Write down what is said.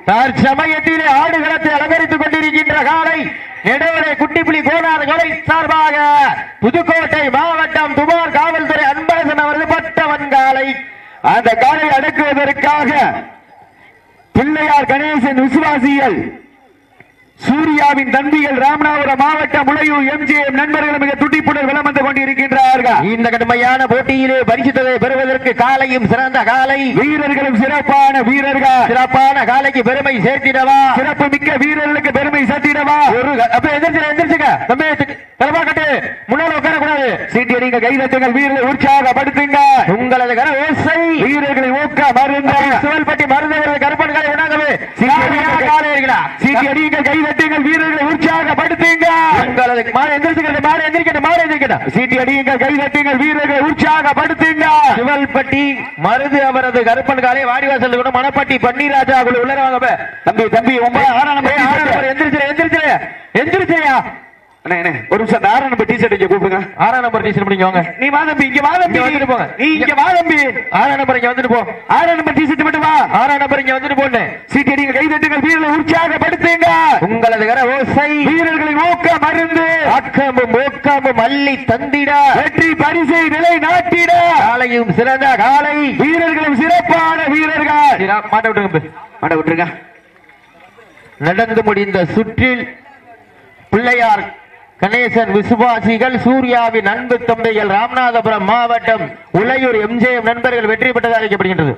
தற்சமயத்திலே ஆடுகளத்தை அலங்கரித்துக் கொண்டிருக்கின்ற காலை நெடுவரை குட்டிப்புலி கோனார் கொலை சார்பாக புதுக்கோட்டை மாவட்டம் துபார் காவல்துறை அன்பரசன் அவரது பட்டவன் காலை. அந்த காலை அடக்குவதற்காக பிள்ளையார் கணேசன் விசுவாசிகள் சூர்யாவின் தம்பிகள் ராமநாதபுரம் மாவட்டம் முளையூர் எம்ஜிஎம் நண்பர்கள் மிக துடிப்புடன் விளம் வந்து கொண்டிருக்கின்றார்கள். இந்த கடுமையான போட்டியிலே பரிசுத்ததை பெறுவதற்கு காலையும் சிறந்த காலை, வீரர்களும் சிறப்பான வீரர்கள். சிறப்பான காலைக்கு பெருமை சேர்த்திடவா, சிறப்பு மிக்க வீரர்களுக்கு பெருமை சேர்த்திடவா. ஒரு எந்திரிச்சுங்க தம்பி, தலைவா கட்டு முன்னால உட்கார கூடாது. சீட்டி அடிங்க, கைதட்டுங்கள், வீரர்களை உற்சாகப்படுத்துங்க. உங்களது கர ஓசை வீரர்களை ஊக்க மருந்த சிவல்பட்டி மருந்தவர்கள் கருப்பன் காலை உணாகவே சீட்டி அடிங்க, கைதட்டுங்கள், வீரர்களை உற்சாகப்படுத்துங்க. உங்களது மாடு எந்திரிச்சுக்கிறது, மாடு எந்திரிக்கட்டும், மாடு எந்திரிக்கட்டும். சீட்டி அடிங்க, கைதட்டுங்கள், வீரர்களை உற்சாகப்படுத்துங்க. சிவல்பட்டி மருது அவரது கருப்பன் காலை வாடிவாசல் கூட மணப்பட்டி பன்னீராஜா உள்ளரவாங்க. தம்பி தம்பி 9 எந்திரிச்சிரு எந்திரிச்சியா ஒரு நிமிஷம். 6 நம்பர் டி-ஷர்ட் இங்க கூப்பிடுங்க. 6 நம்பர் டி-ஷர்ட் பண்ணிக்கோங்க. நீ வா தம்பி, இங்க வா தம்பி, வந்துட்டு போங்க. நீ இங்க வா தம்பி, 6 நம்பர் இங்க வந்துட்டு போ. 6 நம்பர் டி-ஷர்ட் மட்டும் வா. 6 நம்பர் இங்க வந்துட்டு போன்னு. சீட்டி அடிங்க, கைதட்டுங்கள், வீரர்களை உற்சாகப்படுத்துங்க. உங்களது கர ஓசை வீரர்களின் ஊக்க மருந்து ஆக்கமும் ஊக்கமும் அள்ளி தந்திட வெற்றி பரிசை நிலை நாட்டிட காலையும் சிறந்த காலை, வீரர்களும் சிறப்பான வீரர்கள். மாட்ட விட்டுருங்க, மாட்ட விட்டுருங்க. நடந்து முடிந்த சுற்றில் பிள்ளையார் கணேசன் விசுவாசிகள் சூர்யாவின் அன்பு தம்பிகள் ராமநாதபுரம் மாவட்டம் உளையூர் எம்ஜிஎம் நண்பர்கள் வெற்றி பெற்றதாக அறிவிக்கப்படுகின்றது.